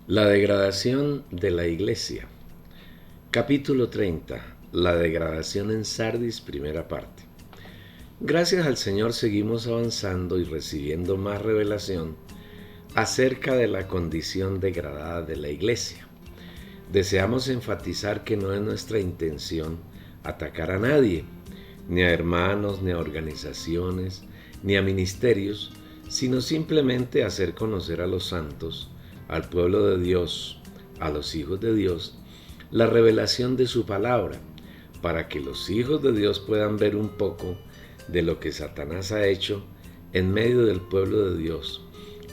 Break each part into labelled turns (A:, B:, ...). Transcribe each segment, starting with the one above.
A: La degradación de la iglesia. Capítulo 30. La degradación en Sardis, primera parte. Gracias al Señor seguimos avanzando y recibiendo más revelación acerca de la condición degradada de la iglesia. Deseamos enfatizar que no es nuestra intención atacar a nadie, ni a hermanos, ni a organizaciones, ni a ministerios, sino simplemente hacer conocer a los santos, al pueblo de Dios, a los hijos de Dios, la revelación de su palabra, para que los hijos de Dios puedan ver un poco de lo que Satanás ha hecho en medio del pueblo de Dios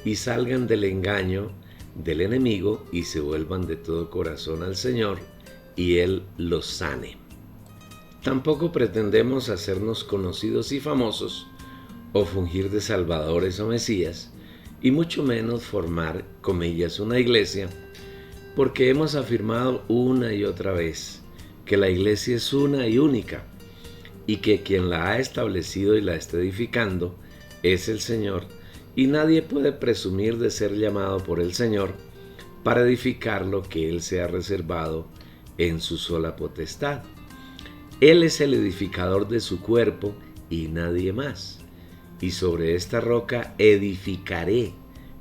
A: y salgan del engaño del enemigo y se vuelvan de todo corazón al Señor y Él los sane. Tampoco pretendemos hacernos conocidos y famosos o fungir de salvadores o mesías, y mucho menos formar, comillas, una iglesia, porque hemos afirmado una y otra vez que la iglesia es una y única, y que quien la ha establecido y la está edificando es el Señor, y nadie puede presumir de ser llamado por el Señor para edificar lo que Él se ha reservado en su sola potestad. Él es el edificador de su cuerpo y nadie más. Y sobre esta roca edificaré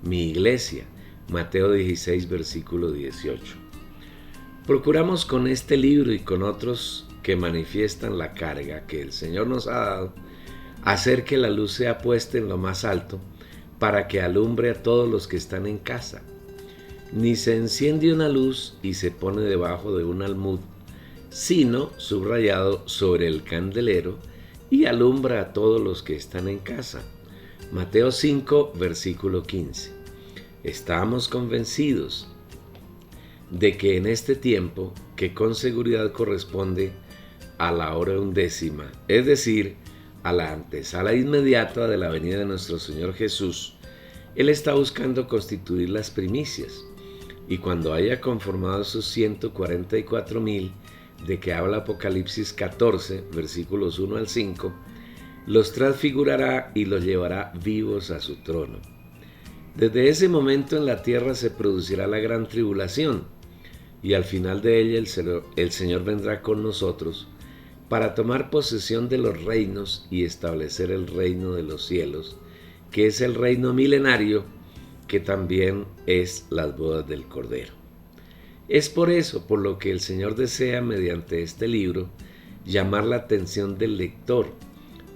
A: mi iglesia. Mateo 16, versículo 18. Procuramos con este libro y con otros que manifiestan la carga que el Señor nos ha dado, hacer que la luz sea puesta en lo más alto para que alumbre a todos los que están en casa. Ni se enciende una luz y se pone debajo de un almud, sino subrayado sobre el candelero, y alumbra a todos los que están en casa. Mateo 5, versículo 15. Estamos convencidos de que en este tiempo, que con seguridad corresponde a la hora undécima, es decir, a la antesala inmediata de la venida de nuestro Señor Jesús, Él está buscando constituir las primicias, y cuando haya conformado sus 144,000, de que habla Apocalipsis 14, versículos 1 al 5, los transfigurará y los llevará vivos a su trono. Desde ese momento en la tierra se producirá la gran tribulación, y al final de ella el Señor vendrá con nosotros para tomar posesión de los reinos y establecer el reino de los cielos, que es el reino milenario, que también es las bodas del Cordero. Es por eso por lo que el Señor desea, mediante este libro, llamar la atención del lector,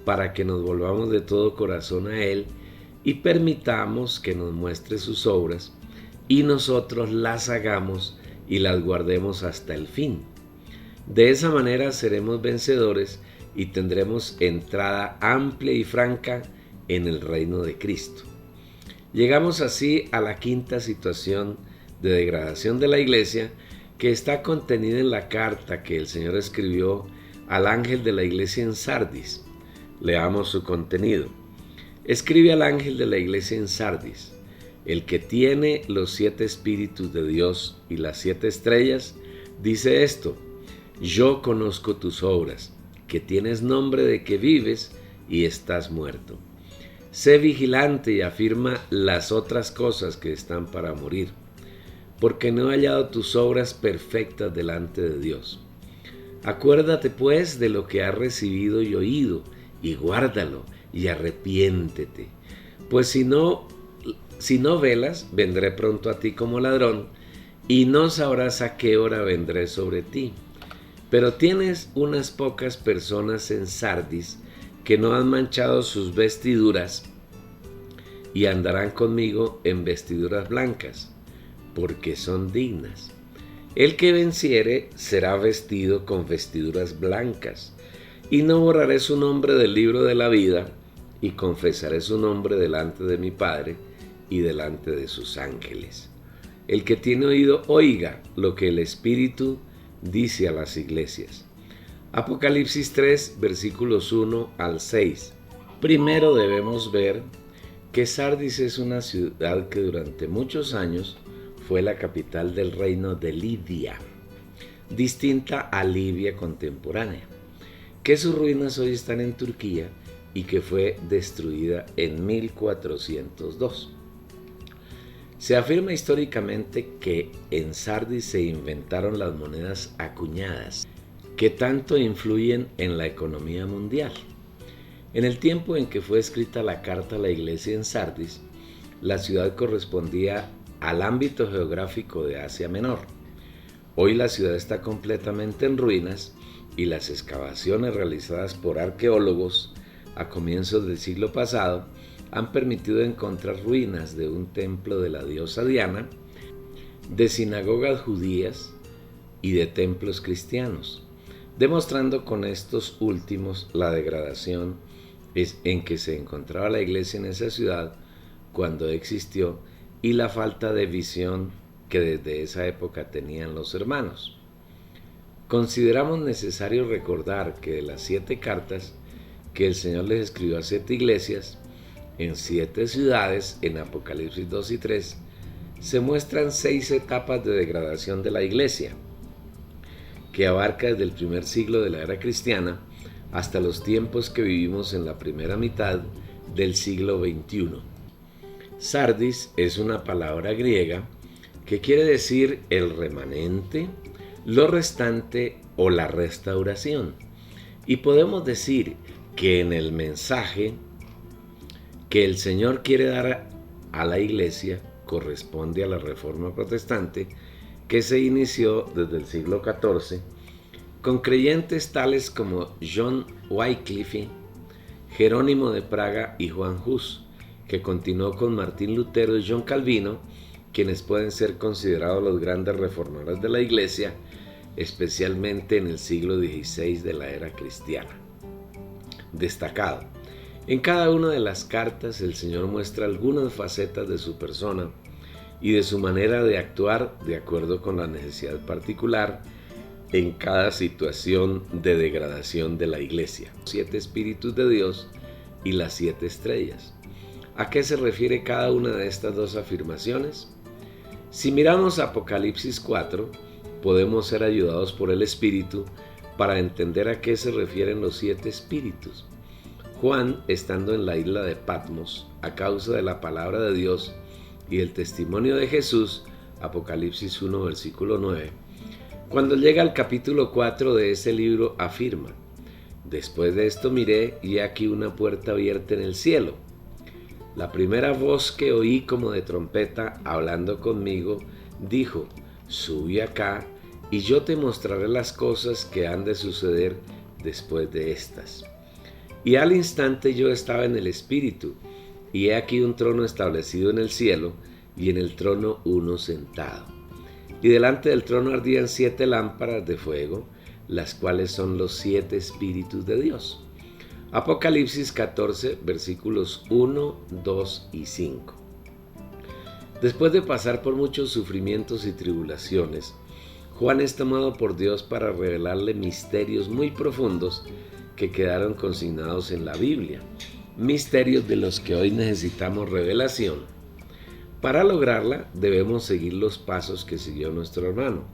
A: para que nos volvamos de todo corazón a Él y permitamos que nos muestre sus obras y nosotros las hagamos y las guardemos hasta el fin. De esa manera seremos vencedores y tendremos entrada amplia y franca en el reino de Cristo. Llegamos así a la quinta situación de degradación de la iglesia, que está contenida en la carta que el Señor escribió al ángel de la iglesia en Sardis. Leamos su contenido. Escribe al ángel de la iglesia en Sardis: el que tiene los 7 espíritus de Dios y las 7 estrellas, dice esto: yo conozco tus obras, que tienes nombre de que vives y estás muerto. Sé vigilante y afirma las otras cosas que están para morir, porque no he hallado tus obras perfectas delante de Dios. Acuérdate pues de lo que has recibido y oído, y guárdalo, y arrepiéntete. Pues si no velas, vendré pronto a ti como ladrón, y no sabrás a qué hora vendré sobre ti. Pero tienes unas pocas personas en Sardis que no han manchado sus vestiduras, y andarán conmigo en vestiduras blancas, porque son dignas. El que venciere será vestido con vestiduras blancas, y no borraré su nombre del libro de la vida, y confesaré su nombre delante de mi Padre y delante de sus ángeles. El que tiene oído, oiga lo que el Espíritu dice a las iglesias. Apocalipsis 3, versículos 1 al 6. Primero debemos ver que Sardis es una ciudad que durante muchos años fue la capital del reino de Lidia, distinta a Libia contemporánea, que sus ruinas hoy están en Turquía y que fue destruida en 1402. Se afirma históricamente que en Sardis se inventaron las monedas acuñadas, que tanto influyen en la economía mundial. En el tiempo en que fue escrita la carta a la iglesia en Sardis, la ciudad correspondía al ámbito geográfico de Asia Menor. Hoy la ciudad está completamente en ruinas y las excavaciones realizadas por arqueólogos a comienzos del siglo pasado han permitido encontrar ruinas de un templo de la diosa Diana, de sinagogas judías y de templos cristianos, demostrando con estos últimos la degradación en que se encontraba la iglesia en esa ciudad cuando existió y la falta de visión que desde esa época tenían los hermanos. Consideramos necesario recordar que de las 7 cartas que el Señor les escribió a 7 iglesias, en 7 ciudades, en Apocalipsis 2 y 3, se muestran 6 etapas de degradación de la iglesia, que abarca desde el primer siglo de la era cristiana hasta los tiempos que vivimos en la primera mitad del siglo XXI. Sardis es una palabra griega que quiere decir el remanente, lo restante o la restauración. Y podemos decir que en el mensaje que el Señor quiere dar a la iglesia corresponde a la Reforma Protestante que se inició desde el siglo XIV con creyentes tales como John Wycliffe, Jerónimo de Praga y Juan Hus, que continuó con Martín Lutero y John Calvino, quienes pueden ser considerados los grandes reformadores de la iglesia, especialmente en el siglo XVI de la era cristiana. Destacado. En cada una de las cartas el Señor muestra algunas facetas de su persona y de su manera de actuar de acuerdo con la necesidad particular en cada situación de degradación de la iglesia. 7 espíritus de Dios y las 7 estrellas. ¿A qué se refiere cada una de estas dos afirmaciones? Si miramos Apocalipsis 4, podemos ser ayudados por el Espíritu para entender a qué se refieren los 7 espíritus. Juan, estando en la isla de Patmos, a causa de la palabra de Dios y el testimonio de Jesús, Apocalipsis 1, versículo 9, cuando llega al capítulo 4 de ese libro afirma: después de esto miré y he aquí una puerta abierta en el cielo. La primera voz que oí como de trompeta hablando conmigo dijo: sube acá y yo te mostraré las cosas que han de suceder después de estas. Y al instante yo estaba en el Espíritu, y he aquí un trono establecido en el cielo, y en el trono uno sentado. Y delante del trono ardían 7 lámparas de fuego, las cuales son los 7 espíritus de Dios. Apocalipsis 14, versículos 1, 2 y 5. Después de pasar por muchos sufrimientos y tribulaciones, Juan es tomado por Dios para revelarle misterios muy profundos que quedaron consignados en la Biblia, misterios de los que hoy necesitamos revelación. Para lograrla debemos seguir los pasos que siguió nuestro hermano.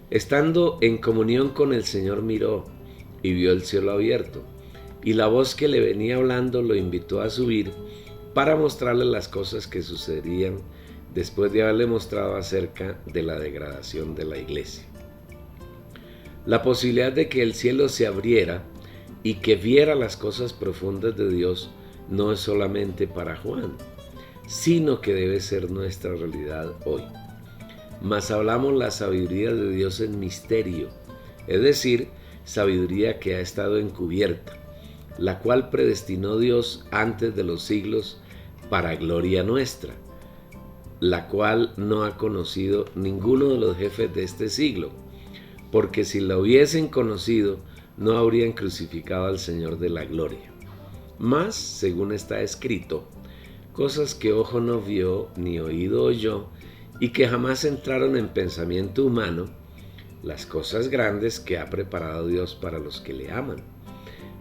A: Estando en comunión con el Señor miró y vio el cielo abierto, y la voz que le venía hablando lo invitó a subir para mostrarle las cosas que sucederían después de haberle mostrado acerca de la degradación de la iglesia. La posibilidad de que el cielo se abriera y que viera las cosas profundas de Dios no es solamente para Juan, sino que debe ser nuestra realidad hoy. Mas hablamos la sabiduría de Dios en misterio, es decir, sabiduría que ha estado encubierta, la cual predestinó Dios antes de los siglos para gloria nuestra, la cual no ha conocido ninguno de los jefes de este siglo, porque si la hubiesen conocido, no habrían crucificado al Señor de la gloria. Mas, según está escrito, cosas que ojo no vio ni oído oyó, y que jamás entraron en pensamiento humano, las cosas grandes que ha preparado Dios para los que le aman.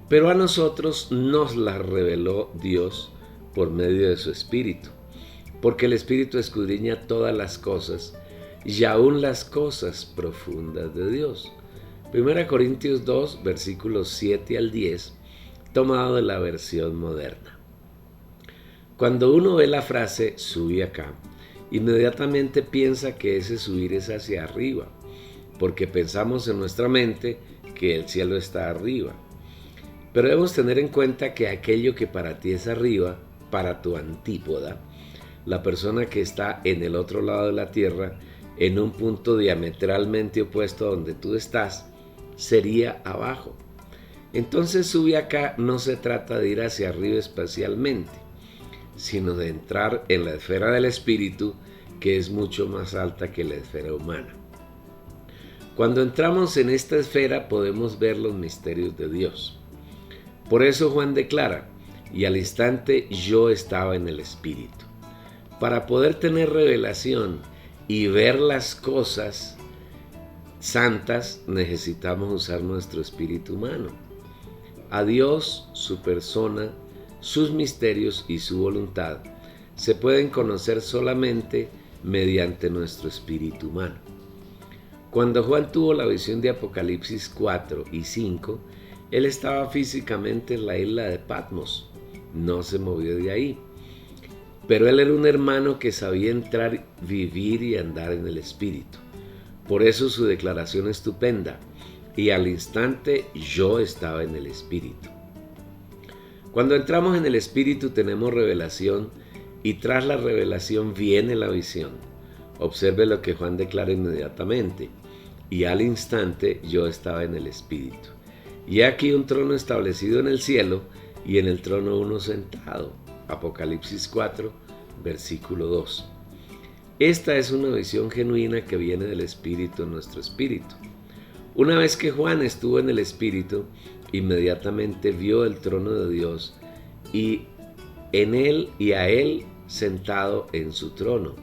A: Pero a nosotros nos las reveló Dios por medio de su Espíritu, porque el Espíritu escudriña todas las cosas, y aún las cosas profundas de Dios. 1 Corintios 2, versículos 7 al 10, tomado de la versión moderna. Cuando uno ve la frase "sube acá" inmediatamente piensa que ese subir es hacia arriba, porque pensamos en nuestra mente que el cielo está arriba. Pero debemos tener en cuenta que aquello que para ti es arriba, para tu antípoda, la persona que está en el otro lado de la tierra, en un punto diametralmente opuesto a donde tú estás, sería abajo. Entonces subir acá no se trata de ir hacia arriba espacialmente, sino de entrar en la esfera del espíritu, que es mucho más alta que la esfera humana. Cuando entramos en esta esfera podemos ver los misterios de Dios. Por eso Juan declara, y al instante yo estaba en el espíritu. Para poder tener revelación y ver las cosas santas, necesitamos usar nuestro espíritu humano. A Dios, su persona, sus misterios y su voluntad se pueden conocer solamente mediante nuestro espíritu humano. Cuando Juan tuvo la visión de Apocalipsis 4 y 5, él estaba físicamente en la isla de Patmos, no se movió de ahí. Pero él era un hermano que sabía entrar, vivir y andar en el espíritu. Por eso su declaración estupenda, y al instante yo estaba en el espíritu. Cuando entramos en el espíritu tenemos revelación, y tras la revelación viene la visión. Observe lo que Juan declara inmediatamente, y al instante yo estaba en el espíritu. Y aquí un trono establecido en el cielo, y en el trono uno sentado. Apocalipsis 4, versículo 2. Esta es una visión genuina que viene del Espíritu en nuestro espíritu. Una vez que Juan estuvo en el Espíritu, inmediatamente vio el trono de Dios y en él y a él sentado en su trono.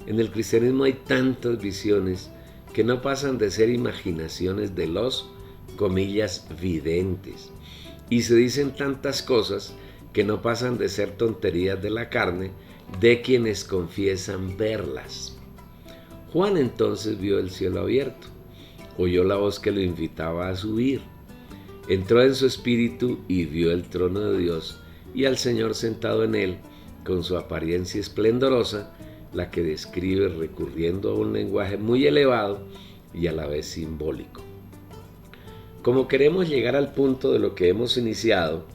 A: En el cristianismo hay tantas visiones que no pasan de ser imaginaciones de los, comillas, videntes. Y se dicen tantas cosas que no pasan de ser tonterías de la carne de quienes confiesan verlas. Juan entonces vio el cielo abierto, oyó la voz que lo invitaba a subir, entró en su espíritu y vio el trono de Dios y al Señor sentado en él con su apariencia esplendorosa, la que describe recurriendo a un lenguaje muy elevado y a la vez simbólico. Como queremos llegar al punto de lo que hemos iniciado,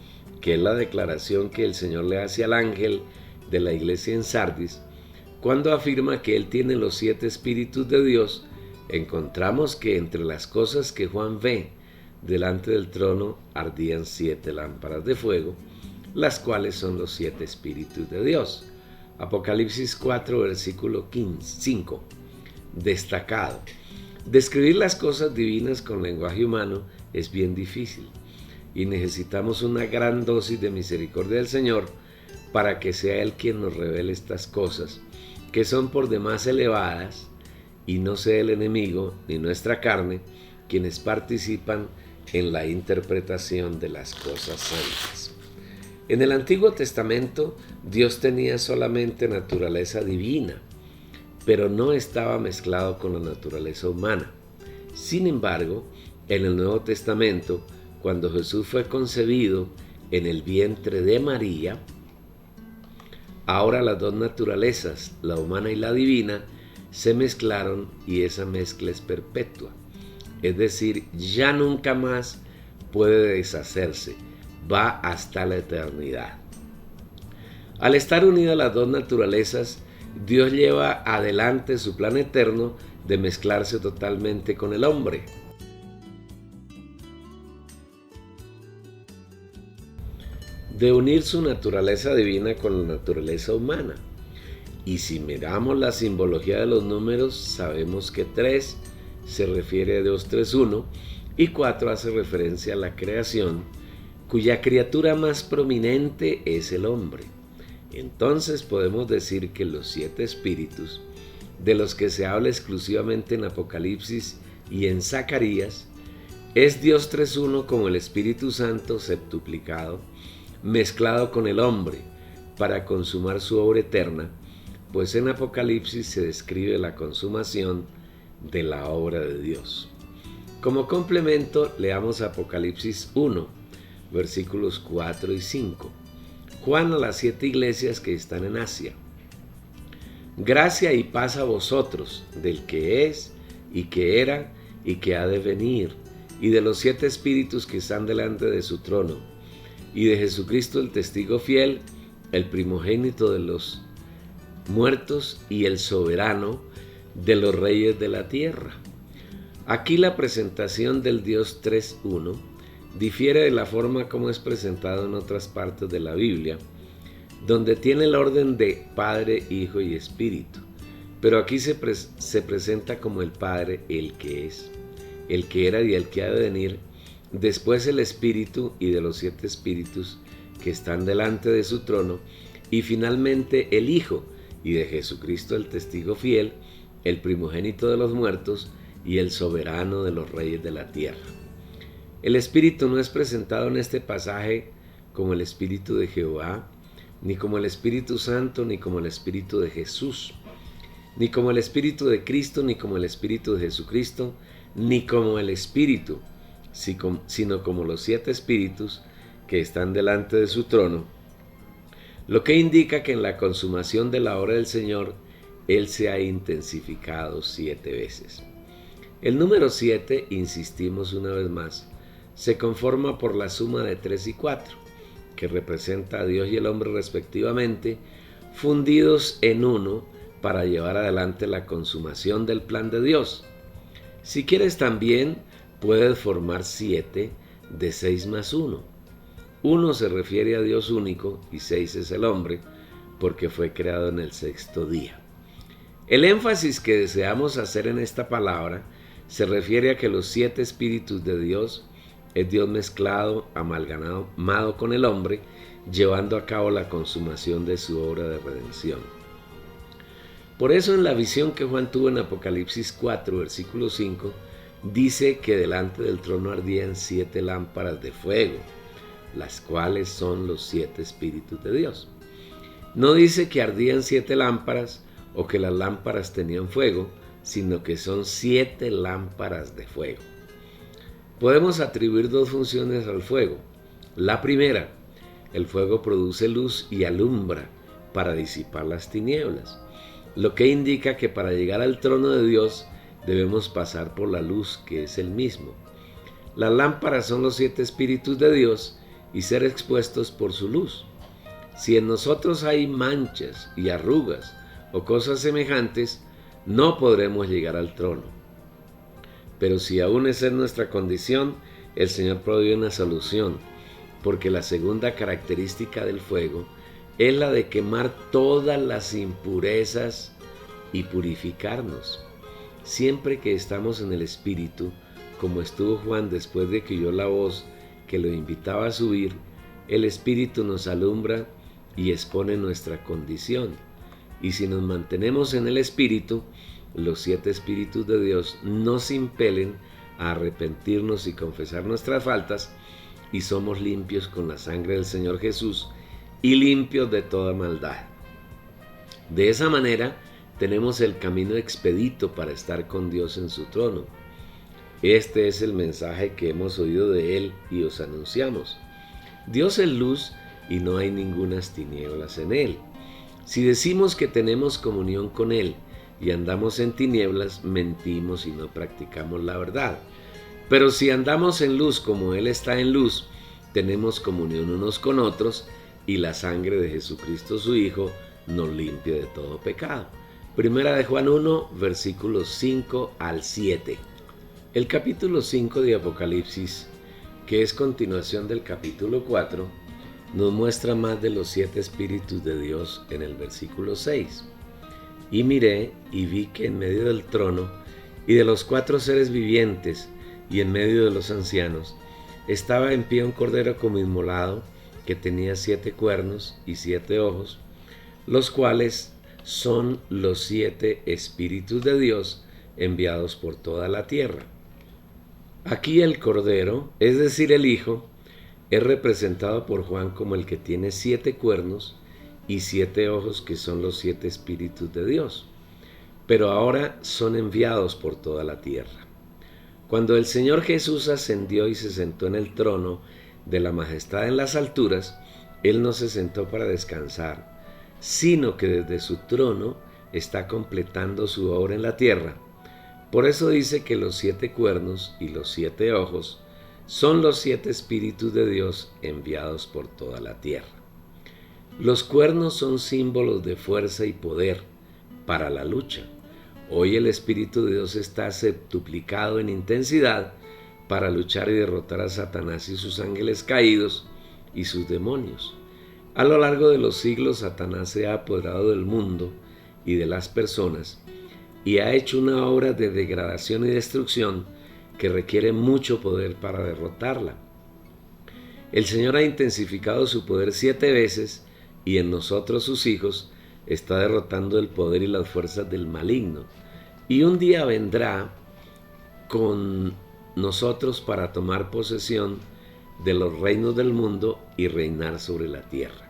A: que es la declaración que el Señor le hace al ángel de la iglesia en Sardis, cuando afirma que él tiene los 7 espíritus de Dios, encontramos que entre las cosas que Juan ve delante del trono ardían 7 lámparas de fuego, las cuales son los 7 espíritus de Dios. Apocalipsis 4, versículo 5. Destacado. Describir las cosas divinas con lenguaje humano es bien difícil y necesitamos una gran dosis de misericordia del Señor para que sea Él quien nos revele estas cosas que son por demás elevadas y no sea el enemigo ni nuestra carne quienes participan en la interpretación de las cosas santas. En el Antiguo Testamento Dios tenía solamente naturaleza divina, pero no estaba mezclado con la naturaleza humana. Sin embargo, en el Nuevo Testamento, cuando Jesús fue concebido en el vientre de María, ahora las dos naturalezas, la humana y la divina, se mezclaron y esa mezcla es perpetua. Es decir, ya nunca más puede deshacerse, va hasta la eternidad. Al estar unidas las dos naturalezas, Dios lleva adelante su plan eterno de mezclarse totalmente con el hombre. De unir su naturaleza divina con la naturaleza humana. Y si miramos la simbología de los números, sabemos que 3 se refiere a Dios 3-1 y 4 hace referencia a la creación, cuya criatura más prominente es el hombre. Entonces podemos decir que los 7 espíritus, de los que se habla exclusivamente en Apocalipsis y en Zacarías, es Dios 3-1 como el Espíritu Santo septuplicado, mezclado con el hombre para consumar su obra eterna, pues en Apocalipsis se describe la consumación de la obra de Dios. Como complemento, leamos Apocalipsis 1, versículos 4 y 5. Juan a las 7 iglesias que están en Asia. Gracia y paz a vosotros, del que es, y que era, y que ha de venir, y de los 7 espíritus que están delante de su trono, y de Jesucristo el testigo fiel, el primogénito de los muertos y el soberano de los reyes de la tierra. Aquí la presentación del Dios 3-1 difiere de la forma como es presentado en otras partes de la Biblia, donde tiene el orden de Padre, Hijo y Espíritu. Pero aquí se presenta como el Padre, el que es, el que era y el que ha de venir, después el Espíritu y de los 7 espíritus que están delante de su trono, y finalmente el Hijo y de Jesucristo el testigo fiel, el primogénito de los muertos y el soberano de los reyes de la tierra. El Espíritu no es presentado en este pasaje como el Espíritu de Jehová, ni como el Espíritu Santo, ni como el Espíritu de Jesús, ni como el Espíritu de Cristo, ni como el Espíritu de Jesucristo, ni como el Espíritu, sino como los 7 espíritus que están delante de su trono, lo que indica que en la consumación de la obra del Señor, Él se ha intensificado 7 veces. El número 7, insistimos una vez más, se conforma por la suma de 3 y 4, que representa a Dios y el hombre respectivamente, fundidos en uno para llevar adelante la consumación del plan de Dios. Si quieres también, puedes formar 7 de 6 más 1. 1 se refiere a Dios único y 6 es el hombre, porque fue creado en el 6º día. El énfasis que deseamos hacer en esta palabra se refiere a que los 7 espíritus de Dios es Dios mezclado, amalgamado con el hombre, llevando a cabo la consumación de su obra de redención. Por eso en la visión que Juan tuvo en Apocalipsis 4, versículo 5, dice que delante del trono ardían 7 lámparas de fuego, las cuales son los 7 espíritus de Dios. No dice que ardían 7 lámparas o que las lámparas tenían fuego, sino que son 7 lámparas de fuego. Podemos atribuir 2 funciones al fuego. La primera, el fuego produce luz y alumbra para disipar las tinieblas, lo que indica que para llegar al trono de Dios debemos pasar por la luz, que es el mismo. Las lámparas son los 7 espíritus de Dios y ser expuestos por su luz. Si en nosotros hay manchas y arrugas o cosas semejantes, no podremos llegar al trono. Pero si aún esa es nuestra condición, el Señor provee una solución, porque la segunda característica del fuego es la de quemar todas las impurezas y purificarnos. Siempre que estamos en el Espíritu, como estuvo Juan después de que oyó la voz que lo invitaba a subir, el Espíritu nos alumbra y expone nuestra condición. Y si nos mantenemos en el Espíritu, los 7 espíritus de Dios nos impelen a arrepentirnos y confesar nuestras faltas, y somos limpios con la sangre del Señor Jesús y limpios de toda maldad. De esa manera tenemos el camino expedito para estar con Dios en su trono. Este es el mensaje que hemos oído de Él y os anunciamos. Dios es luz y no hay ningunas tinieblas en Él. Si decimos que tenemos comunión con Él y andamos en tinieblas, mentimos y no practicamos la verdad. Pero si andamos en luz como Él está en luz, tenemos comunión unos con otros, y la sangre de Jesucristo su Hijo nos limpia de todo pecado. Primera de Juan 1, versículos 5 al 7. El capítulo 5 de Apocalipsis, que es continuación del capítulo 4, nos muestra más de los 7 espíritus de Dios en el versículo 6. Y miré y vi que en medio del trono y de los 4 seres vivientes y en medio de los ancianos estaba en pie un cordero como inmolado, que tenía 7 cuernos y 7 ojos, los cuales son los 7 espíritus de Dios enviados por toda la tierra. Aquí el cordero, es decir el Hijo, es representado por Juan como el que tiene 7 cuernos y 7 ojos, que son los 7 espíritus de Dios, pero ahora son enviados por toda la tierra. Cuando el Señor Jesús ascendió y se sentó en el trono de la majestad en las alturas, Él no se sentó para descansar, sino que desde su trono está completando su obra en la tierra. Por eso dice que los 7 cuernos y los 7 ojos son los 7 espíritus de Dios enviados por toda la tierra. Los cuernos son símbolos de fuerza y poder para la lucha. Hoy el Espíritu de Dios está septuplicado en intensidad para luchar y derrotar a Satanás y sus ángeles caídos y sus demonios. A lo largo de los siglos, Satanás se ha apoderado del mundo y de las personas y ha hecho una obra de degradación y destrucción que requiere mucho poder para derrotarla. El Señor ha intensificado su poder 7 veces y en nosotros, sus hijos, está derrotando el poder y las fuerzas del maligno. Y un día vendrá con nosotros para tomar posesión de los reinos del mundo y reinar sobre la tierra.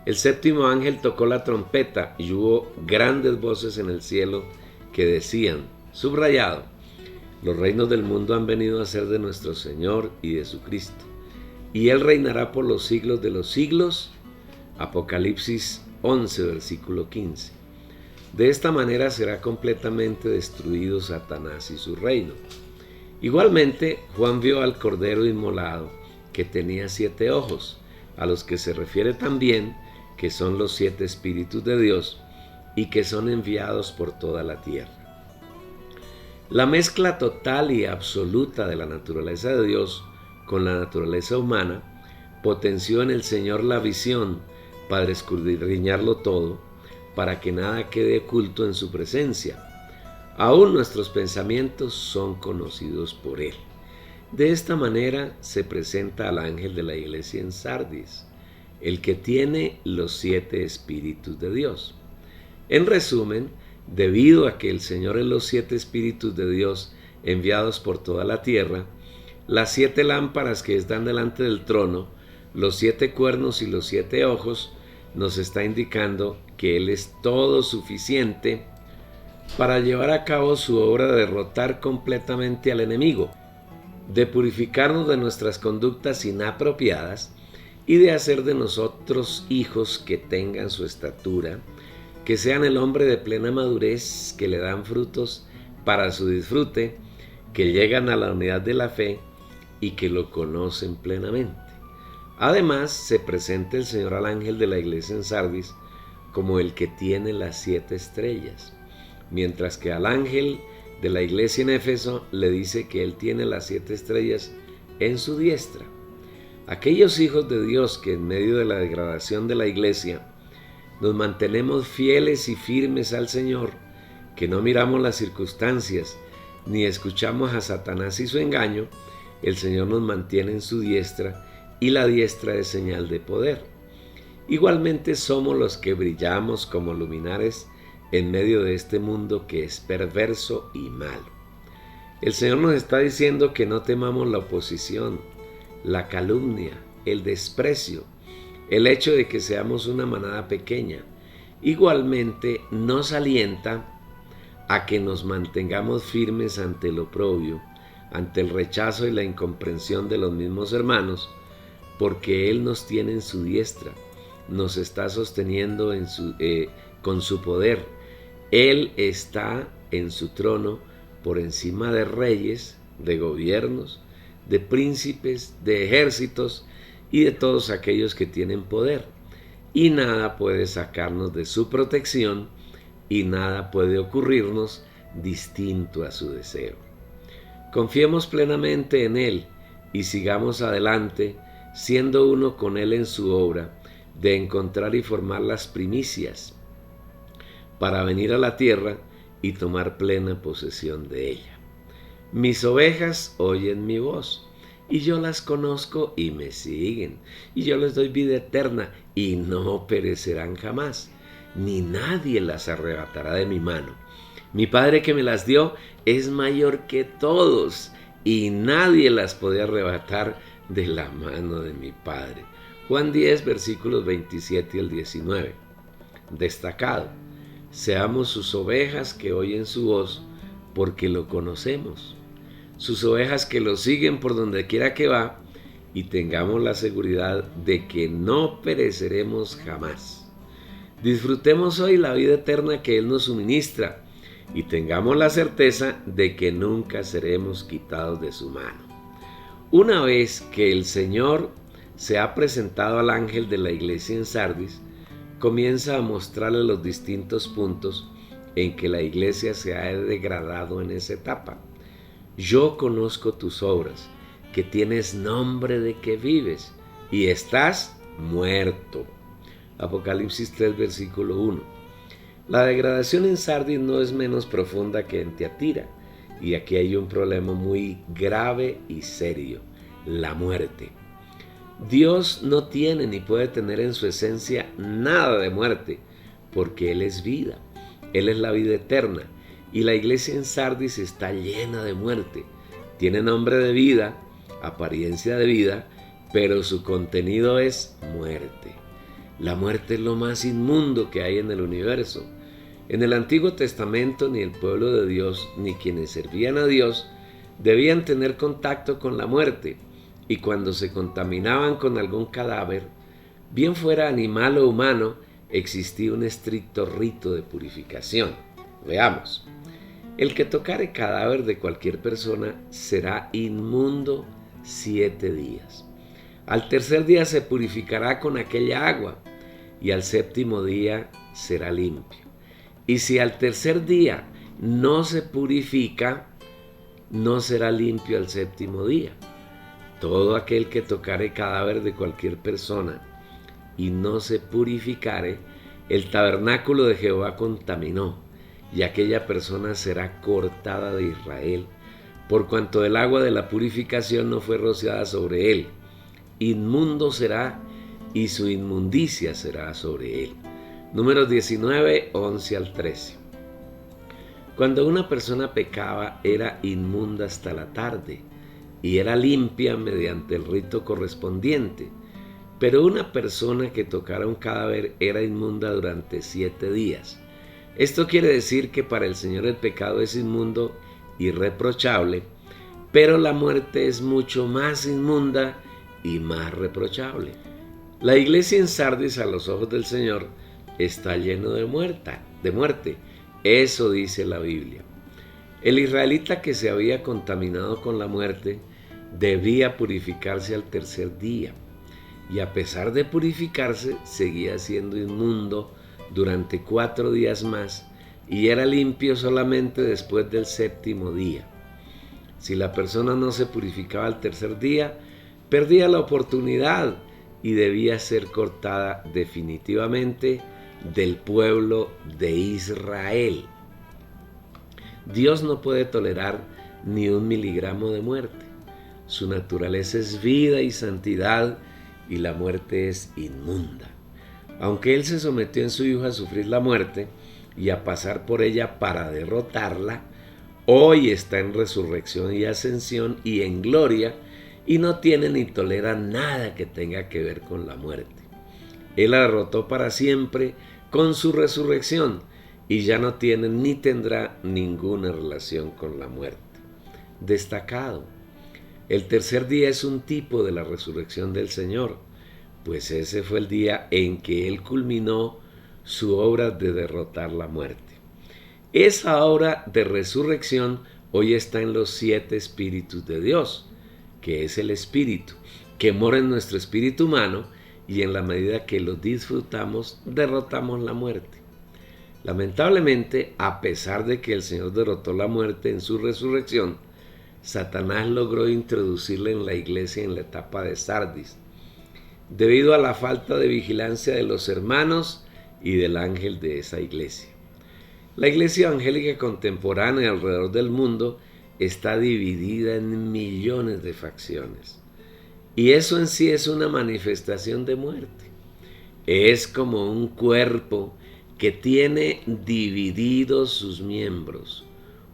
A: El 7º ángel tocó la trompeta y hubo grandes voces en el cielo que decían, subrayado, los reinos del mundo han venido a ser de nuestro Señor y de su Cristo, y Él reinará por los siglos de los siglos. Apocalipsis 11, versículo 15. De esta manera será completamente destruido Satanás y su reino. Igualmente, Juan vio al Cordero inmolado, que tenía 7 ojos, a los que se refiere también que son los 7 espíritus de Dios y que son enviados por toda la tierra. La mezcla total y absoluta de la naturaleza de Dios con la naturaleza humana potenció en el Señor la visión para escudriñarlo todo, para que nada quede oculto en su presencia. Aún nuestros pensamientos son conocidos por Él. De esta manera se presenta al ángel de la iglesia en Sardis, el que tiene los 7 espíritus de Dios. En resumen, debido a que el Señor es los 7 espíritus de Dios enviados por toda la tierra, las 7 lámparas que están delante del trono, los 7 cuernos y los 7 ojos, nos está indicando que Él es todo suficiente para llevar a cabo su obra de derrotar completamente al enemigo, de purificarnos de nuestras conductas inapropiadas y de hacer de nosotros hijos que tengan su estatura, que sean el hombre de plena madurez, que le dan frutos para su disfrute, que llegan a la unidad de la fe y que lo conocen plenamente. Además, se presenta el Señor al ángel de la iglesia en Sardis como el que tiene las 7 estrellas, mientras que al ángel de la iglesia en Éfeso le dice que él tiene las 7 estrellas en su diestra. Aquellos hijos de Dios que en medio de la degradación de la iglesia nos mantenemos fieles y firmes al Señor, que no miramos las circunstancias ni escuchamos a Satanás y su engaño, el Señor nos mantiene en su diestra y la diestra es señal de poder. Igualmente somos los que brillamos como luminares en medio de este mundo que es perverso y malo. El Señor nos está diciendo que no temamos la oposición, la calumnia, el desprecio, el hecho de que seamos una manada pequeña. Igualmente nos alienta a que nos mantengamos firmes ante el oprobio, ante el rechazo y la incomprensión de los mismos hermanos, porque Él nos tiene en su diestra, nos está sosteniendo con su poder. Él está en su trono por encima de reyes, de gobiernos, de príncipes, de ejércitos y de todos aquellos que tienen poder. Y nada puede sacarnos de su protección y nada puede ocurrirnos distinto a su deseo. Confiemos plenamente en Él y sigamos adelante siendo uno con Él en su obra de encontrar y formar las primicias para venir a la tierra y tomar plena posesión de ella. Mis ovejas oyen mi voz, y yo las conozco y me siguen, y yo les doy vida eterna, y no perecerán jamás, ni nadie las arrebatará de mi mano. Mi Padre que me las dio es mayor que todos, y nadie las puede arrebatar de la mano de mi Padre. Juan 10, versículos 27 al 19. Destacado: seamos sus ovejas que oyen su voz, porque lo conocemos. Sus ovejas que lo siguen por donde quiera que va, y tengamos la seguridad de que no pereceremos jamás. Disfrutemos hoy la vida eterna que Él nos suministra y tengamos la certeza de que nunca seremos quitados de su mano. Una vez que el Señor se ha presentado al ángel de la iglesia en Sardis, comienza a mostrarle los distintos puntos en que la iglesia se ha degradado en esa etapa. Yo conozco tus obras, que tienes nombre de que vives y estás muerto. Apocalipsis 3, versículo 1. La degradación en Sardis no es menos profunda que en Tiatira, y aquí hay un problema muy grave y serio: la muerte. Dios no tiene ni puede tener en su esencia nada de muerte, porque Él es vida, Él es la vida eterna, y la iglesia en Sardis está llena de muerte. Tiene nombre de vida, apariencia de vida, pero su contenido es muerte. La muerte es lo más inmundo que hay en el universo. En el Antiguo Testamento ni el pueblo de Dios ni quienes servían a Dios debían tener contacto con la muerte, y cuando se contaminaban con algún cadáver, bien fuera animal o humano, existía un estricto rito de purificación. Veamos. El que tocare cadáver de cualquier persona será inmundo 7 días. Al tercer día se purificará con aquella agua, y al séptimo día será limpio. Y si al tercer día no se purifica, no será limpio al séptimo día. Todo aquel que tocare cadáver de cualquier persona y no se purificare, el tabernáculo de Jehová contaminó, y aquella persona será cortada de Israel, por cuanto el agua de la purificación no fue rociada sobre él. Inmundo será, y su inmundicia será sobre él. Números 19, 11 al 13. Cuando una persona pecaba, era inmunda hasta la tarde, y era limpia mediante el rito correspondiente. Pero una persona que tocara un cadáver era inmunda durante 7 días. Esto quiere decir que para el Señor el pecado es inmundo, irreprochable, pero la muerte es mucho más inmunda y más reprochable. La iglesia en Sardis, a los ojos del Señor, está lleno de muerte. Eso dice la Biblia. El israelita que se había contaminado con la muerte debía purificarse al tercer día, y a pesar de purificarse, seguía siendo inmundo durante 4 días más, y era limpio solamente después del séptimo día. Si la persona no se purificaba al tercer día, perdía la oportunidad y debía ser cortada definitivamente del pueblo de Israel. Dios no puede tolerar ni 1 miligramo de muerte. Su naturaleza es vida y santidad, y la muerte es inmunda. Aunque Él se sometió en su Hijo a sufrir la muerte y a pasar por ella para derrotarla, hoy está en resurrección y ascensión y en gloria, y no tiene ni tolera nada que tenga que ver con la muerte. Él la derrotó para siempre con su resurrección, y ya no tiene ni tendrá ninguna relación con la muerte. Destacado. El tercer día es un tipo de la resurrección del Señor, pues ese fue el día en que Él culminó su obra de derrotar la muerte. Esa obra de resurrección hoy está en los 7 espíritus de Dios, que es el espíritu que mora en nuestro espíritu humano, y en la medida que lo disfrutamos, derrotamos la muerte. Lamentablemente, a pesar de que el Señor derrotó la muerte en su resurrección, Satanás logró introducirla en la iglesia en la etapa de Sardis, debido a la falta de vigilancia de los hermanos y del ángel de esa iglesia. La iglesia evangélica contemporánea alrededor del mundo está dividida en millones de facciones, y eso en sí es una manifestación de muerte. Es como un cuerpo que tiene divididos sus miembros,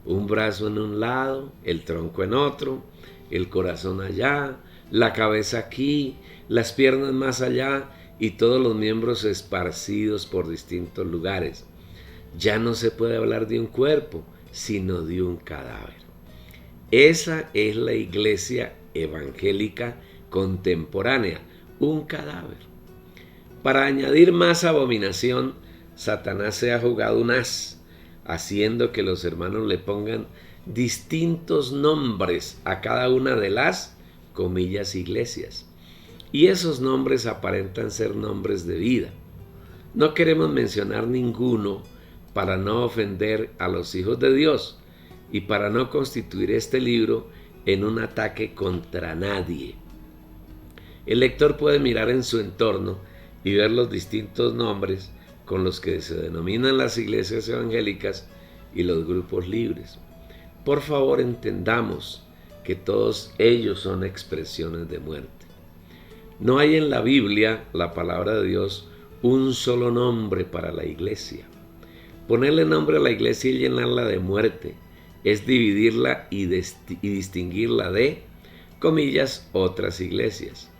A: un brazo en un lado, el tronco en otro, el corazón allá, la cabeza aquí, las piernas más allá, y todos los miembros esparcidos por distintos lugares. Ya no se puede hablar de un cuerpo, sino de un cadáver. Esa es la iglesia evangélica contemporánea, un cadáver. Para añadir más abominación, Satanás se ha jugado un as, haciendo que los hermanos le pongan distintos nombres a cada una de las, comillas, iglesias. Y esos nombres aparentan ser nombres de vida. No queremos mencionar ninguno para no ofender a los hijos de Dios y para no constituir este libro en un ataque contra nadie. El lector puede mirar en su entorno y ver los distintos nombres con los que se denominan las iglesias evangélicas y los grupos libres. Por favor, entendamos que todos ellos son expresiones de muerte. No hay en la Biblia, la palabra de Dios, un solo nombre para la iglesia. Ponerle nombre a la iglesia y llenarla de muerte es dividirla y distinguirla de, comillas, otras iglesias.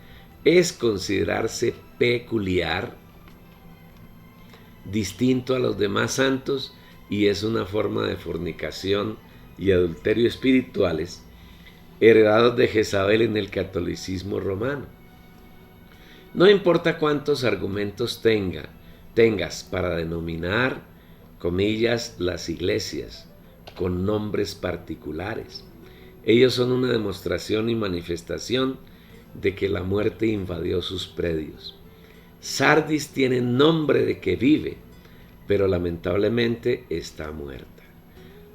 A: Es considerarse peculiar, distinto a los demás santos, y es una forma de fornicación y adulterio espirituales heredados de Jezabel en el catolicismo romano. No importa cuántos argumentos tengas para denominar, comillas, las iglesias con nombres particulares. Ellos son una demostración y manifestación de que la muerte invadió sus predios. Sardis tiene nombre de que vive, pero lamentablemente está muerta.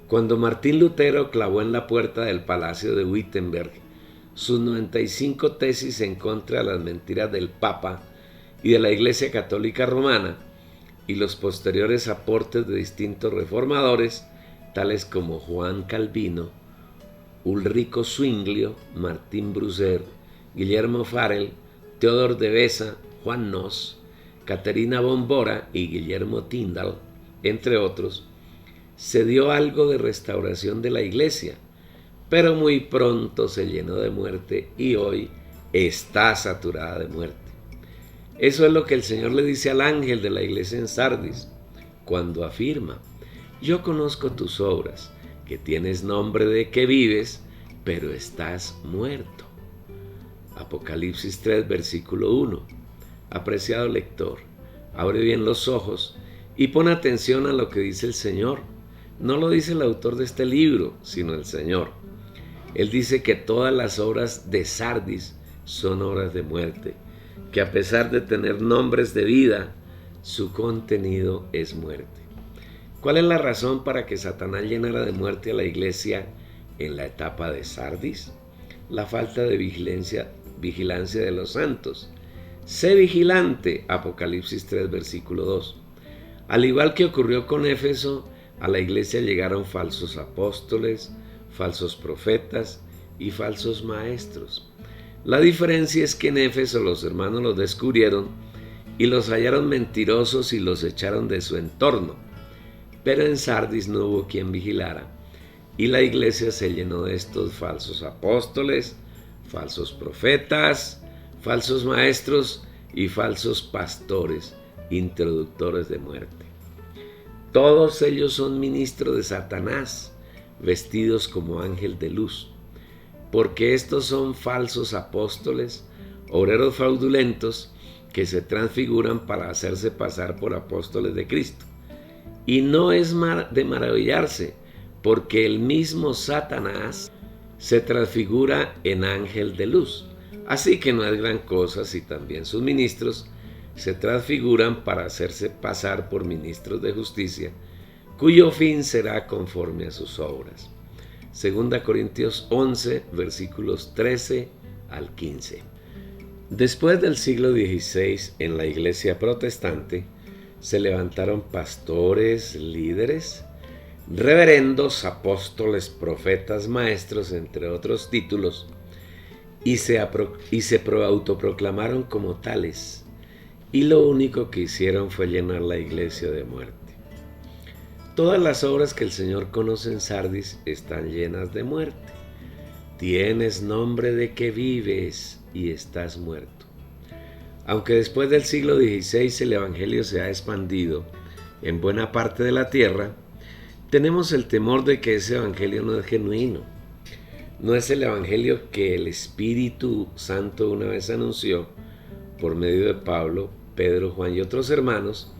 A: Cuando Martín Lutero clavó en la puerta del palacio de Wittenberg sus 95 tesis en contra de las mentiras del Papa y de la Iglesia Católica Romana, y los posteriores aportes de distintos reformadores, tales como Juan Calvino, Ulrico Zwinglio, Martín Bucer, Guillermo Farel, Teodor de Beza, Juan Knoss, Caterina von Bora y Guillermo Tyndall, entre otros, se dio algo de restauración de la iglesia, pero muy pronto se llenó de muerte y hoy está saturada de muerte. Eso es lo que el Señor le dice al ángel de la iglesia en Sardis, cuando afirma: yo conozco tus obras, que tienes nombre de que vives, pero estás muerto. Apocalipsis 3, versículo 1. Apreciado lector, abre bien los ojos y pon atención a lo que dice el Señor. No lo dice el autor de este libro, sino el Señor. Él dice que todas las obras de Sardis son obras de muerte, que a pesar de tener nombres de vida, su contenido es muerte. ¿Cuál es la razón para que Satanás llenara de muerte a la iglesia en la etapa de Sardis? La falta de vigilancia de los santos. Sé vigilante, Apocalipsis 3, versículo 2. Al igual que ocurrió con Éfeso, a la iglesia llegaron falsos apóstoles, falsos profetas y falsos maestros. La diferencia es que en Éfeso los hermanos los descubrieron y los hallaron mentirosos y los echaron de su entorno. Pero en Sardis no hubo quien vigilara, y la iglesia se llenó de estos falsos apóstoles, falsos profetas, falsos maestros y falsos pastores, introductores de muerte. Todos ellos son ministros de Satanás, vestidos como ángel de luz, porque estos son falsos apóstoles, obreros fraudulentos que se transfiguran para hacerse pasar por apóstoles de Cristo. Y no es de maravillarse, porque el mismo Satanás se transfigura en ángel de luz. Así que no es gran cosa si también sus ministros se transfiguran para hacerse pasar por ministros de justicia, cuyo fin será conforme a sus obras. 2 Corintios 11, versículos 13 al 15. Después del siglo XVI, en la iglesia protestante, se levantaron pastores, líderes, reverendos, apóstoles, profetas, maestros, entre otros títulos, y se autoproclamaron como tales, y lo único que hicieron fue llenar la iglesia de muerte. Todas las obras que el Señor conoce en Sardis están llenas de muerte. Tienes nombre de que vives y estás muerto. Aunque después del siglo XVI el Evangelio se ha expandido en buena parte de la tierra, tenemos el temor de que ese Evangelio no es genuino. No es el Evangelio que el Espíritu Santo una vez anunció por medio de Pablo, Pedro, Juan y otros hermanos,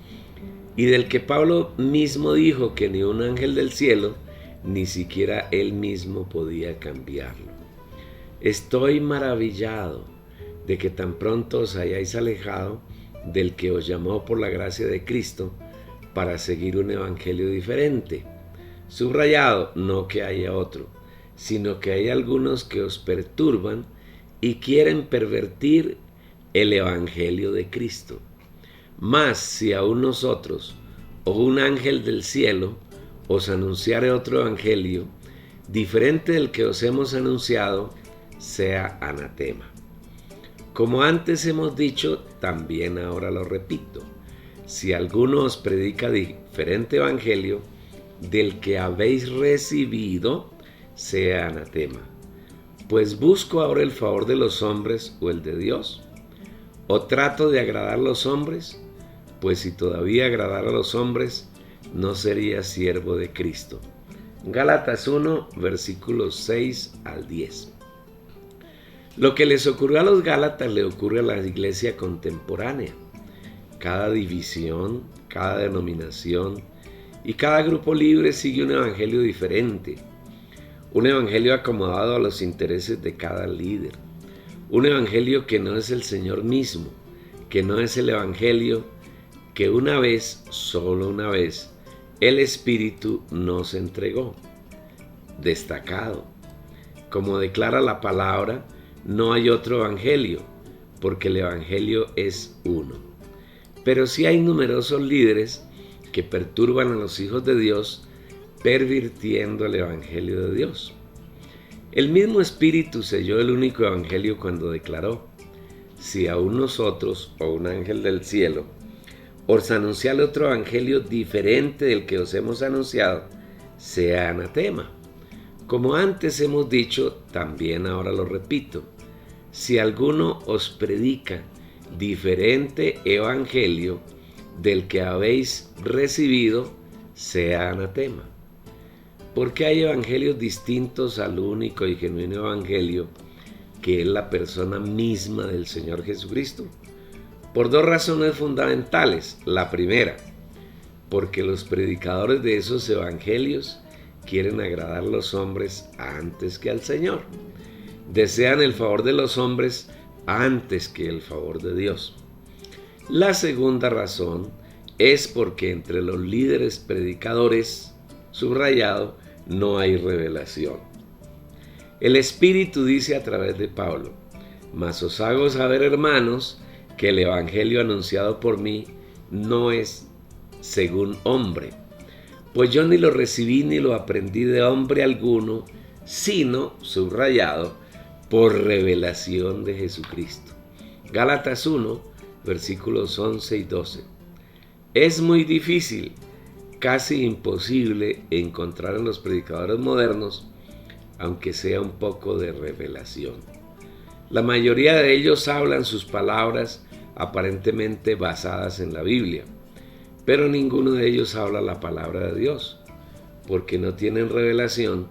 A: y del que Pablo mismo dijo que ni un ángel del cielo, ni siquiera él mismo podía cambiarlo. Estoy maravillado de que tan pronto os hayáis alejado del que os llamó por la gracia de Cristo para seguir un evangelio diferente. Subrayado, no que haya otro, sino que hay algunos que os perturban y quieren pervertir el evangelio de Cristo. Mas si aún nosotros o un ángel del cielo os anunciare otro evangelio diferente del que os hemos anunciado, sea anatema. Como antes hemos dicho, también ahora lo repito: si alguno os predica diferente evangelio del que habéis recibido, sea anatema. Pues busco ahora el favor de los hombres o el de Dios, o trato de agradar a los hombres, pues si todavía agradara a los hombres, no sería siervo de Cristo. Gálatas 1, versículos 6 al 10. Lo que les ocurrió a los Gálatas le ocurre a la iglesia contemporánea. Cada división, cada denominación y cada grupo libre sigue un evangelio diferente. Un evangelio acomodado a los intereses de cada líder. Un evangelio que no es el Señor mismo, que no es el evangelio que una vez, solo una vez, el Espíritu nos entregó. Destacado. Como declara la palabra, no hay otro evangelio, porque el evangelio es uno. Pero sí hay numerosos líderes que perturban a los hijos de Dios, pervirtiendo el evangelio de Dios. El mismo Espíritu selló el único evangelio cuando declaró: si aún nosotros o un ángel del cielo os anunciare otro evangelio diferente del que os hemos anunciado, sea anatema. Como antes hemos dicho, también ahora lo repito: si alguno os predica diferente evangelio del que habéis recibido, sea anatema. Porque hay evangelios distintos al único y genuino evangelio, que es la persona misma del Señor Jesucristo. Por dos razones fundamentales. La primera, porque los predicadores de esos evangelios quieren agradar a los hombres antes que al Señor. Desean el favor de los hombres antes que el favor de Dios. La segunda razón es porque entre los líderes predicadores, subrayado, no hay revelación. El Espíritu dice a través de Pablo: mas os hago saber, hermanos, que el evangelio anunciado por mí no es según hombre, pues yo ni lo recibí ni lo aprendí de hombre alguno, sino, subrayado, por revelación de Jesucristo. Gálatas 1, versículos 11 y 12. Es muy difícil, casi imposible, encontrar en los predicadores modernos, aunque sea un poco de revelación. La mayoría de ellos hablan sus palabras aparentemente basadas en la Biblia, pero ninguno de ellos habla la palabra de Dios, porque no tienen revelación,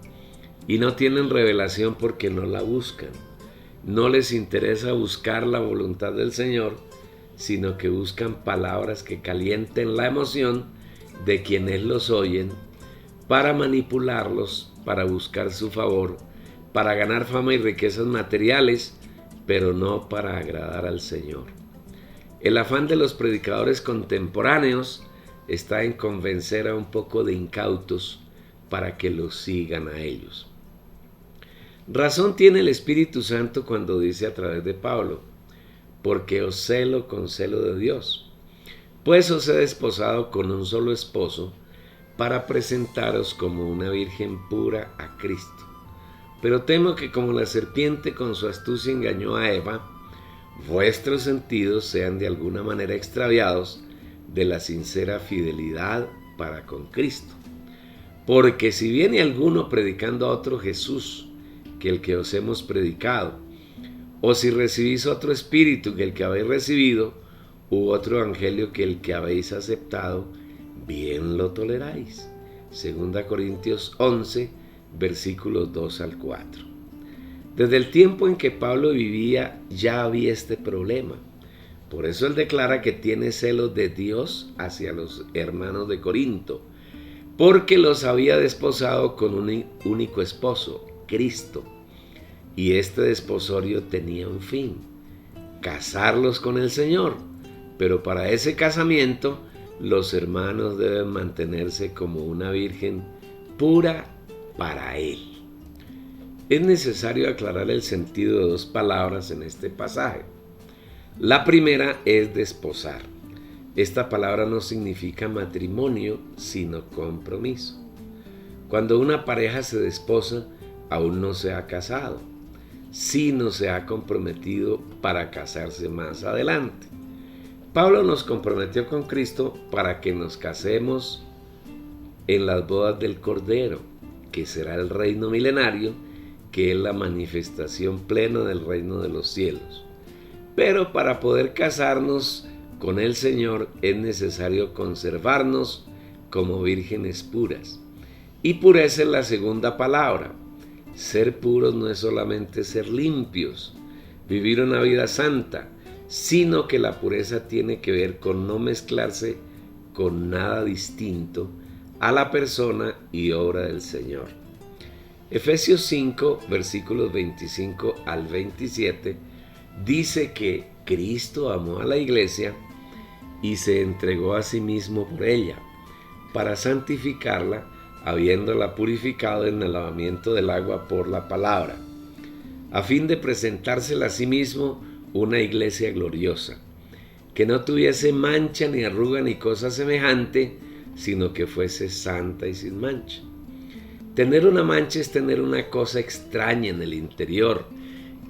A: y no tienen revelación porque no la buscan. No les interesa buscar la voluntad del Señor, sino que buscan palabras que calienten la emoción de quienes los oyen, para manipularlos, para buscar su favor, para ganar fama y riquezas materiales, pero no para agradar al Señor. El afán de los predicadores contemporáneos está en convencer a un poco de incautos para que los sigan a ellos. Razón tiene el Espíritu Santo cuando dice a través de Pablo: porque os celo con celo de Dios, pues os he desposado con un solo esposo, para presentaros como una virgen pura a Cristo. Pero temo que como la serpiente con su astucia engañó a Eva, vuestros sentidos sean de alguna manera extraviados de la sincera fidelidad para con Cristo. Porque si viene alguno predicando a otro Jesús que el que os hemos predicado, o si recibís otro espíritu que el que habéis recibido, u otro evangelio que el que habéis aceptado, bien lo toleráis. 2 Corintios 11, versículos 2 al 4. Desde el tiempo en que Pablo vivía ya había este problema. Por eso él declara que tiene celos de Dios hacia los hermanos de Corinto, porque los había desposado con un único esposo, Cristo. Y este desposorio tenía un fin: casarlos con el Señor. Pero para ese casamiento, los hermanos deben mantenerse como una virgen pura para Él. Es necesario aclarar el sentido de dos palabras en este pasaje. La primera es desposar. Esta palabra no significa matrimonio, sino compromiso. Cuando una pareja se desposa, aún no se ha casado, sino se ha comprometido para casarse más adelante. Pablo nos comprometió con Cristo para que nos casemos en las bodas del Cordero, que será el reino milenario, que es la manifestación plena del reino de los cielos. Pero para poder casarnos con el Señor es necesario conservarnos como vírgenes puras. Y pureza es la segunda palabra. Ser puros no es solamente ser limpios, vivir una vida santa, sino que la pureza tiene que ver con no mezclarse con nada distinto a la persona y obra del Señor. Efesios 5, versículos 25 al 27, dice que Cristo amó a la iglesia y se entregó a sí mismo por ella, para santificarla, habiéndola purificado en el lavamiento del agua por la palabra, a fin de presentársela a sí mismo una iglesia gloriosa, que no tuviese mancha ni arruga ni cosa semejante, sino que fuese santa y sin mancha. Tener una mancha es tener una cosa extraña en el interior,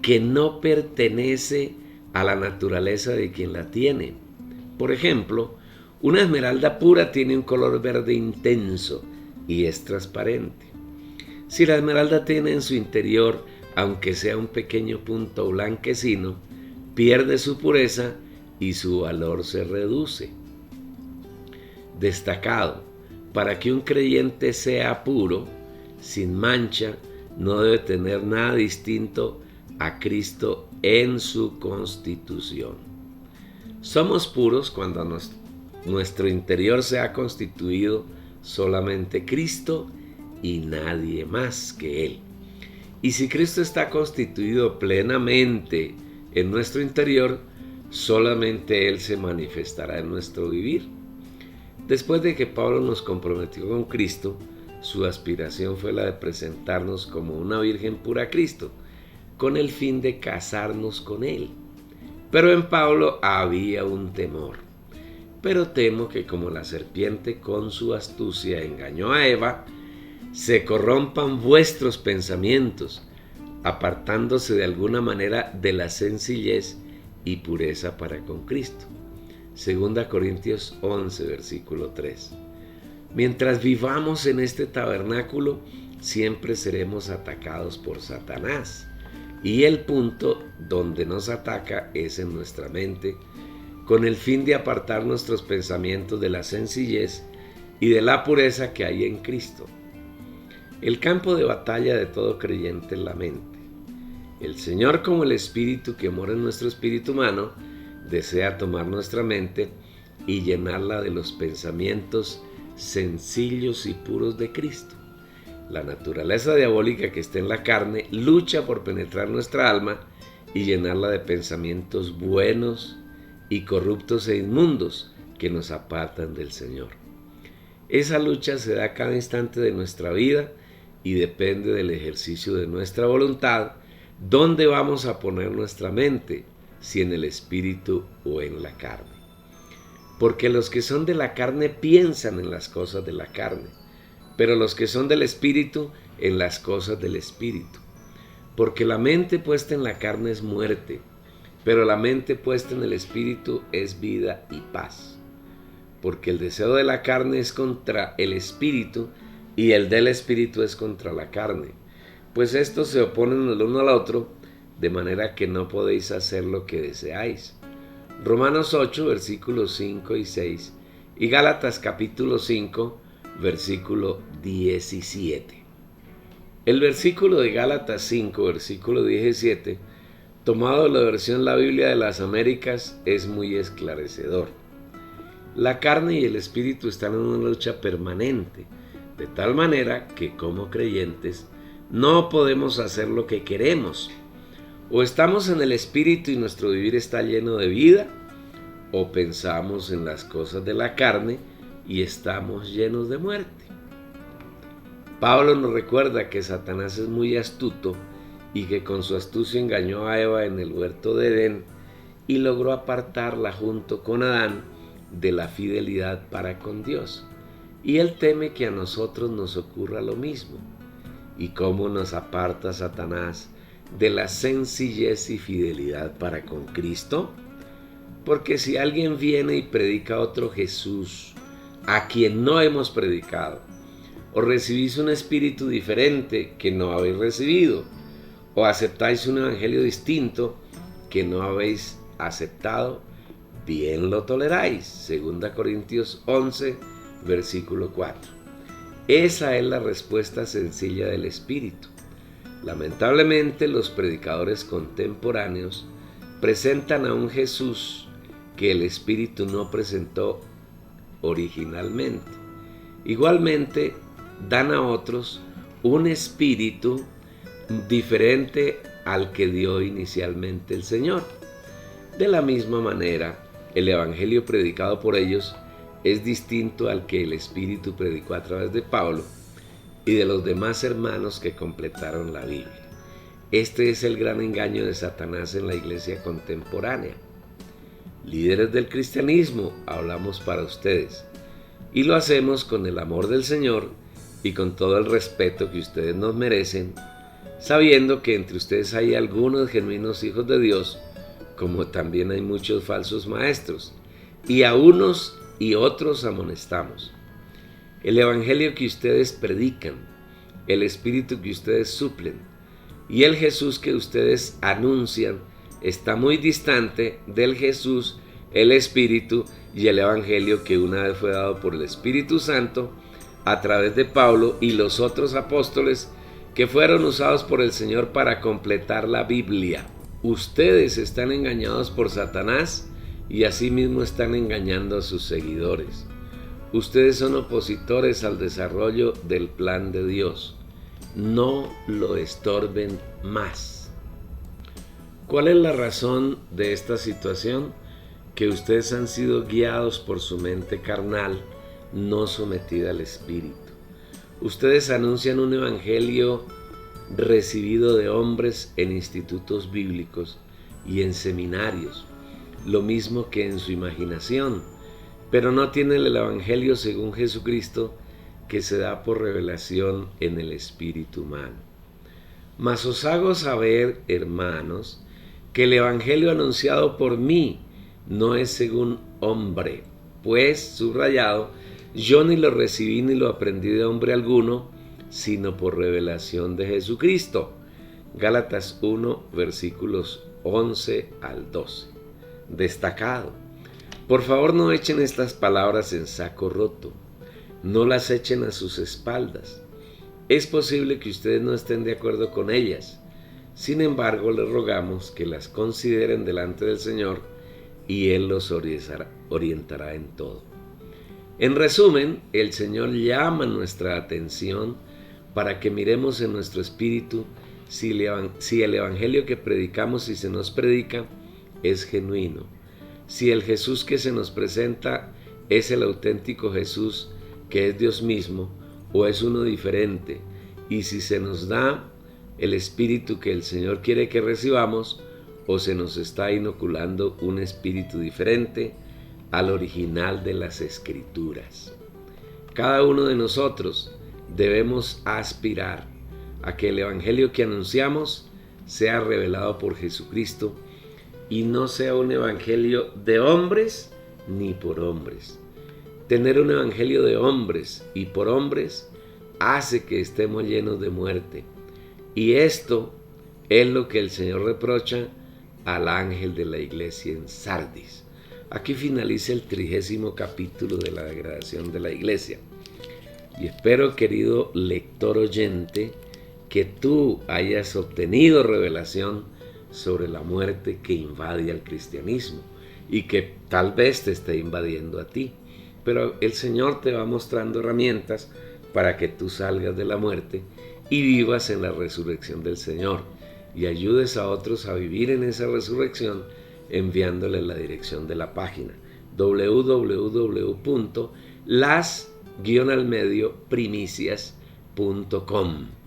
A: que no pertenece a la naturaleza de quien la tiene. Por ejemplo, una esmeralda pura tiene un color verde intenso y es transparente. Si la esmeralda tiene en su interior, aunque sea un pequeño punto blanquecino, pierde su pureza y su valor se reduce. Destacado: para que un creyente sea puro, sin mancha, no debe tener nada distinto a Cristo en su constitución. Somos puros cuando nuestro interior se ha constituido solamente Cristo y nadie más que Él. Y si Cristo está constituido plenamente en nuestro interior, solamente Él se manifestará en nuestro vivir. Después de que Pablo nos comprometió con Cristo, su aspiración fue la de presentarnos como una virgen pura a Cristo, con el fin de casarnos con Él. Pero en Pablo había un temor. Pero temo que como la serpiente con su astucia engañó a Eva, se corrompan vuestros pensamientos, apartándose de alguna manera de la sencillez y pureza para con Cristo. 2 Corintios 11, versículo 3. Mientras vivamos en este tabernáculo, siempre seremos atacados por Satanás. Y el punto donde nos ataca es en nuestra mente, con el fin de apartar nuestros pensamientos de la sencillez y de la pureza que hay en Cristo. El campo de batalla de todo creyente es la mente. El Señor, como el Espíritu que mora en nuestro espíritu humano, desea tomar nuestra mente y llenarla de los pensamientos sencillos y puros de Cristo. La naturaleza diabólica que está en la carne lucha por penetrar nuestra alma y llenarla de pensamientos buenos y corruptos e inmundos que nos apartan del Señor. Esa lucha se da a cada instante de nuestra vida y depende del ejercicio de nuestra voluntad, dónde vamos a poner nuestra mente, si en el espíritu o en la carne. Porque los que son de la carne piensan en las cosas de la carne, pero los que son del espíritu en las cosas del espíritu. Porque la mente puesta en la carne es muerte, pero la mente puesta en el espíritu es vida y paz. Porque el deseo de la carne es contra el espíritu y el del espíritu es contra la carne. Pues estos se oponen el uno al otro, de manera que no podéis hacer lo que deseáis. Romanos 8, versículos 5 y 6 y Gálatas capítulo 5, versículo 17. El versículo de Gálatas 5, versículo 17, tomado de la versión La Biblia de las Américas, es muy esclarecedor. La carne y el espíritu están en una lucha permanente, de tal manera que como creyentes no podemos hacer lo que queremos. O estamos en el espíritu y nuestro vivir está lleno de vida, o pensamos en las cosas de la carne y estamos llenos de muerte. Pablo nos recuerda que Satanás es muy astuto y que con su astucia engañó a Eva en el huerto de Edén y logró apartarla junto con Adán de la fidelidad para con Dios. Y él teme que a nosotros nos ocurra lo mismo. ¿Y cómo nos aparta Satanás de la sencillez y fidelidad para con Cristo? Porque si alguien viene y predica a otro Jesús, a quien no hemos predicado, o recibís un espíritu diferente que no habéis recibido, o aceptáis un evangelio distinto que no habéis aceptado, bien lo toleráis. 2 Corintios 11, versículo 4. Esa es la respuesta sencilla del espíritu. Lamentablemente, los predicadores contemporáneos presentan a un Jesús que el espíritu no presentó originalmente. Igualmente, dan a otros un espíritu diferente al que dio inicialmente el Señor. De la misma manera, el evangelio predicado por ellos es distinto al que el Espíritu predicó a través de Pablo y de los demás hermanos que completaron la Biblia. Este es el gran engaño de Satanás en la iglesia contemporánea. Líderes del cristianismo, hablamos para ustedes, y lo hacemos con el amor del Señor y con todo el respeto que ustedes nos merecen, sabiendo que entre ustedes hay algunos genuinos hijos de Dios, como también hay muchos falsos maestros, y a unos y otros amonestamos. El evangelio que ustedes predican, el espíritu que ustedes suplen y el Jesús que ustedes anuncian está muy distante del Jesús, el espíritu y el evangelio que una vez fue dado por el Espíritu Santo a través de Pablo y los otros apóstoles que fueron usados por el Señor para completar la Biblia. Ustedes están engañados por Satanás y asimismo están engañando a sus seguidores. Ustedes son opositores al desarrollo del plan de Dios. No lo estorben más. ¿Cuál es la razón de esta situación? Que ustedes han sido guiados por su mente carnal, no sometida al Espíritu. Ustedes anuncian un evangelio recibido de hombres en institutos bíblicos y en seminarios, lo mismo que en su imaginación, pero no tienen el evangelio según Jesucristo que se da por revelación en el espíritu humano. Mas os hago saber, hermanos, que el evangelio anunciado por mí no es según hombre, pues, subrayado, yo ni lo recibí ni lo aprendí de hombre alguno, sino por revelación de Jesucristo. Gálatas 1, versículos 11 al 12. Destacado. Por favor, no echen estas palabras en saco roto. No las echen a sus espaldas. Es posible que ustedes no estén de acuerdo con ellas. Sin embargo, les rogamos que las consideren delante del Señor y Él los orientará en todo. En resumen, el Señor llama nuestra atención para que miremos en nuestro espíritu si el evangelio que predicamos y se nos predica es genuino, si el Jesús que se nos presenta es el auténtico Jesús que es Dios mismo o es uno diferente, y si se nos da el espíritu que el Señor quiere que recibamos o se nos está inoculando un espíritu diferente al original de las Escrituras. Cada uno de nosotros debemos aspirar a que el evangelio que anunciamos sea revelado por Jesucristo y no sea un evangelio de hombres ni por hombres. Tener un evangelio de hombres y por hombres hace que estemos llenos de muerte. Y esto es lo que el Señor reprocha al ángel de la iglesia en Sardis. Aquí finaliza el 30º capítulo de la degradación de la iglesia. Y espero, querido lector oyente, que tú hayas obtenido revelación sobre la muerte que invade al cristianismo y que tal vez te esté invadiendo a ti. Pero el Señor te va mostrando herramientas para que tú salgas de la muerte y vivas en la resurrección del Señor y ayudes a otros a vivir en esa resurrección enviándole la dirección de la página www.las-primicias.com.